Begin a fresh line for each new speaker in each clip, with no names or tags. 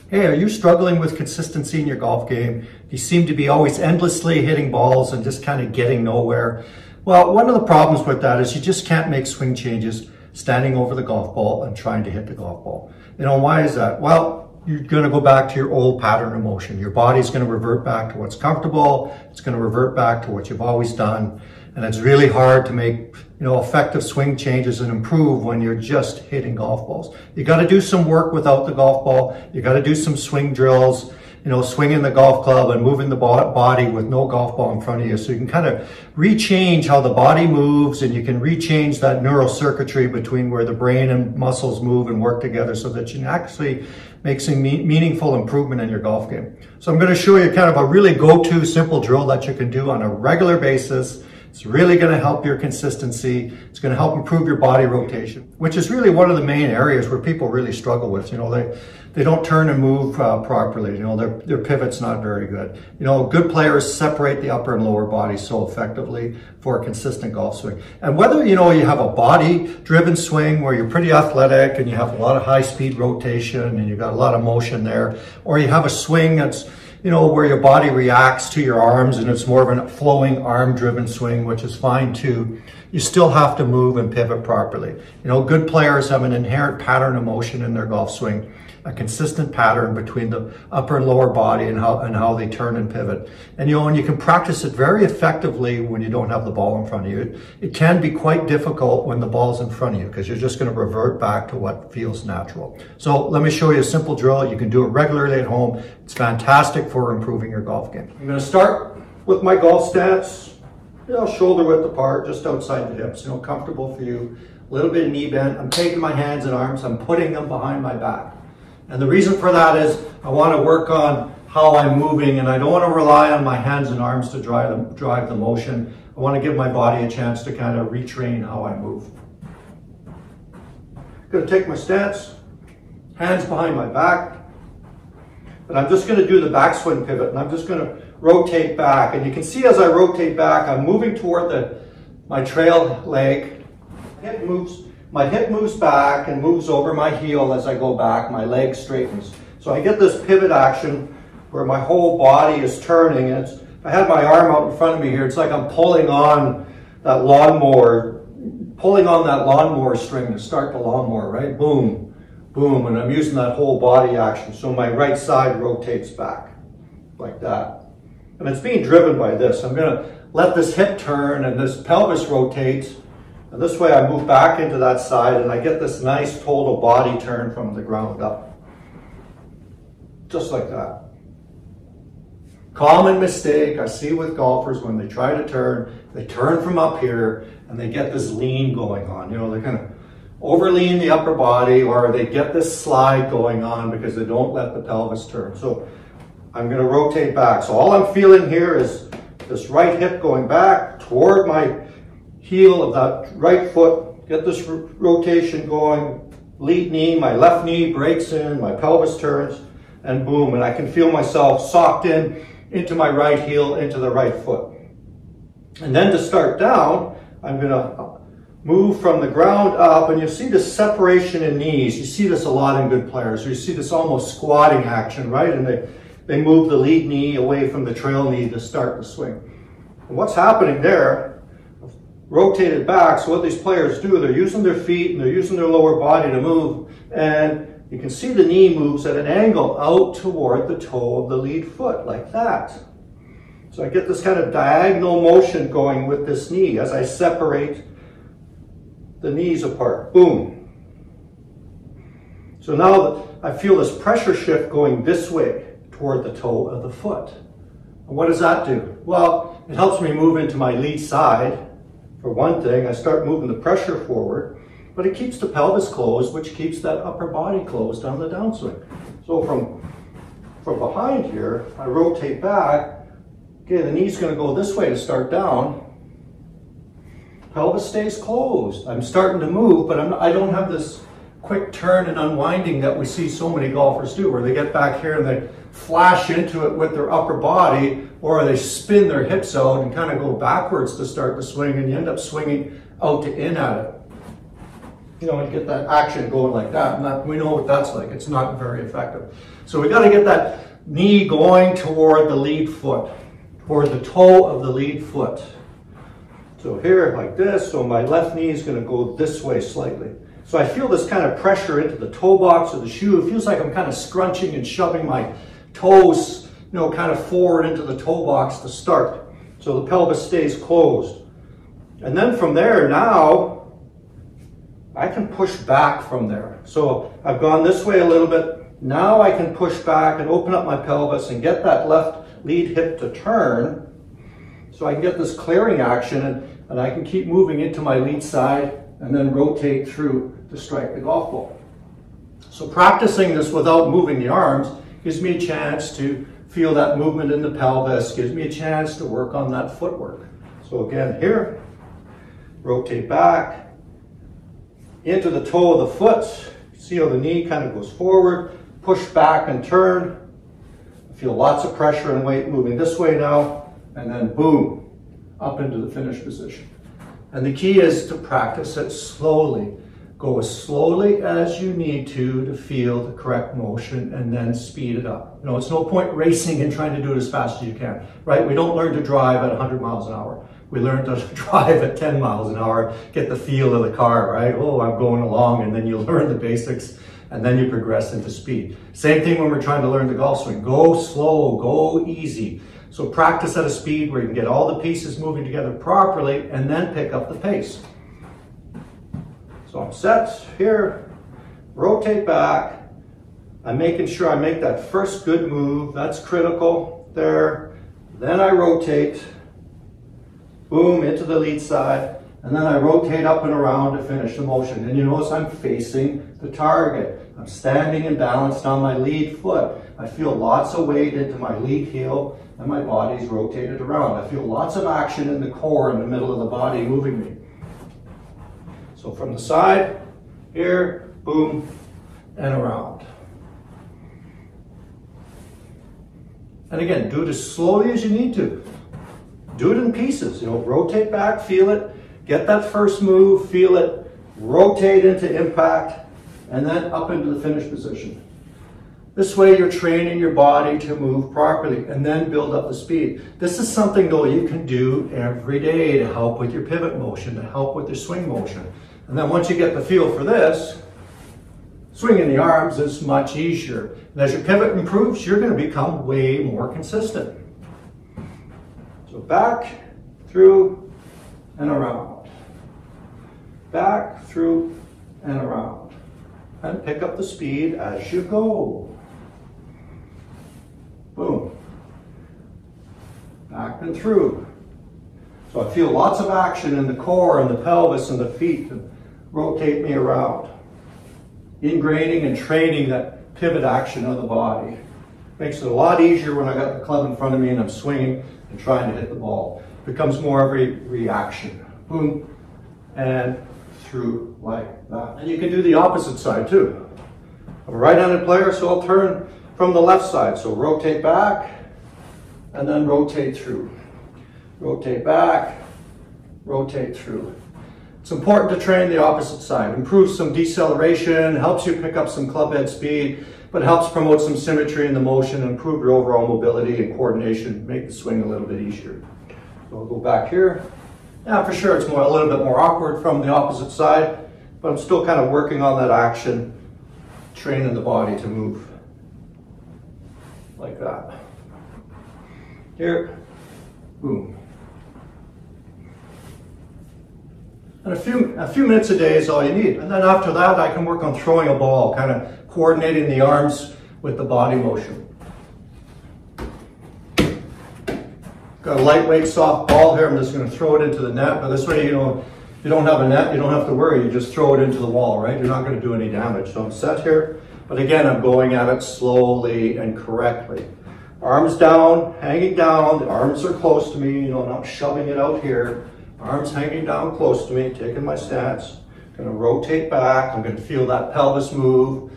Hey, are you struggling with consistency in your golf game? You seem to be always endlessly hitting balls and just kind of getting nowhere. Well, one of the problems with that is you just can't make swing changes standing over the golf ball and trying to hit the golf ball. Why is that? Well, you're going to go back to your old pattern of motion. Your body's going to revert back to what's comfortable. It's going to revert back to what you've always done. And it's really hard to make, effective swing changes and improve when you're just hitting golf balls. You got to do some work without the golf ball. You got to do some swing drills, swinging the golf club and moving the body with no golf ball in front of you. So you can kind of rechange how the body moves, and you can rechange that neural circuitry between where the brain and muscles move and work together so that you can actually make some meaningful improvement in your golf game. So I'm going to show you kind of a really go-to simple drill that you can do on a regular basis. It's really going to help your consistency. It's going to help improve your body rotation, which is really one of the main areas where people really struggle with. They don't turn and move properly. Their pivot's not very good. Good players separate the upper and lower body so effectively for a consistent golf swing. And whether, you have a body-driven swing where you're pretty athletic and you have a lot of high-speed rotation and you've got a lot of motion there, or you have a swing that's where your body reacts to your arms and it's more of a flowing arm-driven swing, which is fine too. You still have to move and pivot properly. Good players have an inherent pattern of motion in their golf swing, a consistent pattern between the upper and lower body and how they turn and pivot. And you can practice it very effectively when you don't have the ball in front of you. It can be quite difficult when the ball's in front of you because you're just going to revert back to what feels natural. So let me show you a simple drill. You can do it regularly at home. It's fantastic for improving your golf game. I'm going to start with my golf stance, shoulder width apart, just outside the hips, comfortable for you. A little bit of knee bend. I'm taking my hands and arms, I'm putting them behind my back. And the reason for that is I want to work on how I'm moving, and I don't want to rely on my hands and arms to drive the motion. I want to give my body a chance to kind of retrain how I move. I'm going to take my stance, hands behind my back, and I'm just going to do the backswing pivot, and I'm just going to rotate back. And you can see as I rotate back, I'm moving toward my trail leg. My hip moves back and moves over my heel as I go back. My leg straightens. So I get this pivot action where my whole body is turning. And if I had my arm out in front of me here, it's like I'm pulling on that lawnmower string to start the lawnmower, right? Boom, boom. And I'm using that whole body action. So my right side rotates back like that. And it's being driven by this. I'm going to let this hip turn and this pelvis rotates. And this way I move back into that side and I get this nice total body turn from the ground up. Just like that. Common mistake I see with golfers when they try to turn, they turn from up here and they get this lean going on. They kind of overlean the upper body, or they get this slide going on because they don't let the pelvis turn. So I'm going to rotate back. So all I'm feeling here is this right hip going back toward my heel of that right foot, get this rotation going, lead knee, my left knee breaks in, my pelvis turns, and boom, and I can feel myself socked into my right heel, into the right foot. And then to start down, I'm going to move from the ground up, and you see this separation in knees. You see this a lot in good players. You see this almost squatting action, right? And they move the lead knee away from the trail knee to start the swing. And what's happening there, rotated back, so what these players do, they're using their feet and they're using their lower body to move, and you can see the knee moves at an angle out toward the toe of the lead foot, like that. So I get this kind of diagonal motion going with this knee as I separate the knees apart. Boom. So now I feel this pressure shift going this way toward the toe of the foot. And what does that do? Well, it helps me move into my lead side. For one thing, I start moving the pressure forward, but it keeps the pelvis closed, which keeps that upper body closed on the downswing. So from behind here, I rotate back. Okay, the knee's going to go this way to start down. Pelvis stays closed. I'm starting to move, but I don't have this quick turn and unwinding that we see so many golfers do, where they get back here and they flash into it with their upper body, or they spin their hips out and kind of go backwards to start the swing, and you end up swinging out to in at it. you know, and get that action going like that. And we know what that's like. It's not very effective. So we got to get that knee going toward the lead foot, toward the toe of the lead foot. So here, like this, so my left knee is going to go this way slightly. So I feel this kind of pressure into the toe box of the shoe. It feels like I'm kind of scrunching and shoving my toes, you know, kind of forward into the toe box to start. So the pelvis stays closed. And then from there, now, I can push back from there. So I've gone this way a little bit. Now I can push back and open up my pelvis and get that left lead hip to turn. So I can get this clearing action and I can keep moving into my lead side and then rotate through to strike the golf ball. So practicing this without moving the arms gives me a chance to feel that movement in the pelvis, gives me a chance to work on that footwork. So again, here, rotate back into the toe of the foot. See how the knee kind of goes forward, push back and turn. Feel lots of pressure and weight moving this way now, and then boom, up into the finish position. And the key is to practice it slowly. Go as slowly as you need to feel the correct motion and then speed it up. You know, it's no point racing and trying to do it as fast as you can, right? We don't learn to drive at 100 miles an hour. We learn to drive at 10 miles an hour, get the feel of the car, right? Oh, I'm going along, and then you learn the basics and then you progress into speed. Same thing when we're trying to learn the golf swing. Go slow, go easy. So practice at a speed where you can get all the pieces moving together properly and then pick up the pace. So I'm set here, rotate back. I'm making sure I make that first good move. That's critical there. Then I rotate, boom, into the lead side. And then I rotate up and around to finish the motion. And you notice I'm facing the target. I'm standing and balanced on my lead foot. I feel lots of weight into my lead heel and my body's rotated around. I feel lots of action in the core in the middle of the body moving me. So from the side, here, boom, and around. And again, do it as slowly as you need to. Do it in pieces, you know, rotate back, feel it, get that first move, feel it, rotate into impact, and then up into the finish position. This way you're training your body to move properly and then build up the speed. This is something though you can do every day to help with your pivot motion, to help with your swing motion. And then once you get the feel for this, swinging the arms is much easier. And as your pivot improves, you're going to become way more consistent. So back, through, and around. Back, through, and around. And pick up the speed as you go. Boom. Back and through. So I feel lots of action in the core and the pelvis and the feet to rotate me around. Ingraining and training that pivot action of the body. Makes it a lot easier when I got the club in front of me and I'm swinging and trying to hit the ball. It becomes more of a reaction. Boom. And through like that. And you can do the opposite side too. I'm a right-handed player, so I'll turn from the left side. So rotate back and then rotate through. Rotate back, rotate through. It's important to train the opposite side. Improves some deceleration, helps you pick up some club head speed, but helps promote some symmetry in the motion, improve your overall mobility and coordination, make the swing a little bit easier. So I'll go back here. Yeah, for sure it's a little bit more awkward from the opposite side, but I'm still kind of working on that action, training the body to move like that. Here, boom. And a few minutes a day is all you need. And then after that, I can work on throwing a ball, kind of coordinating the arms with the body motion. Got a lightweight soft ball here. I'm just going to throw it into the net. But this way, you know, if you don't have a net, you don't have to worry. You just throw it into the wall, right? You're not going to do any damage. So I'm set here. But again, I'm going at it slowly and correctly. Arms down, hanging down. The arms are close to me. You know, not shoving it out here. Arms hanging down close to me, taking my stance. Going to rotate back. I'm going to feel that pelvis move.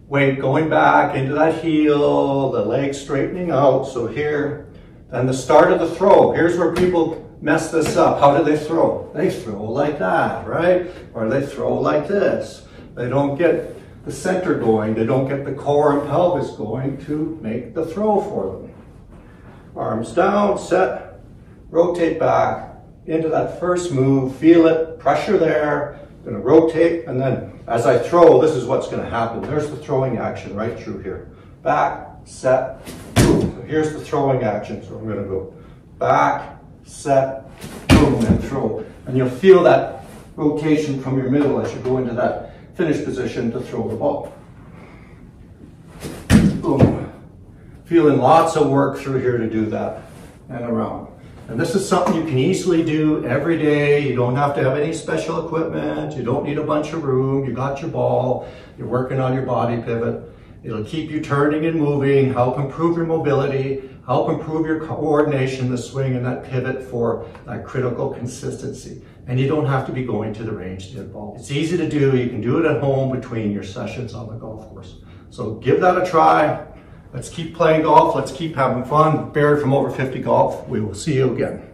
Weight going back into that heel, the legs straightening out. So here, then the start of the throw. Here's where people mess this up. How do they throw? They throw like that, right? Or they throw like this. They don't get the center going. They don't get the core and pelvis going to make the throw for them. Arms down, set, rotate back into that first move. Feel it, pressure there. Going to rotate, and then as I throw, this is what's going to happen. There's the throwing action right through here. Back, set, boom. So here's the throwing action. So I'm going to go back, set, boom, and throw. And you'll feel that rotation from your middle as you go into that finish position to throw the ball. Boom. Feeling lots of work through here to do that and around. And this is something you can easily do every day. You don't have to have any special equipment. You don't need a bunch of room. You got your ball. You're working on your body pivot. It'll keep you turning and moving, help improve your mobility, help improve your coordination, the swing and that pivot for that critical consistency. And you don't have to be going to the range to hit balls. It's easy to do. You can do it at home between your sessions on the golf course. So give that a try. Let's keep playing golf. Let's keep having fun. Barry from Over 50 Golf. We will see you again.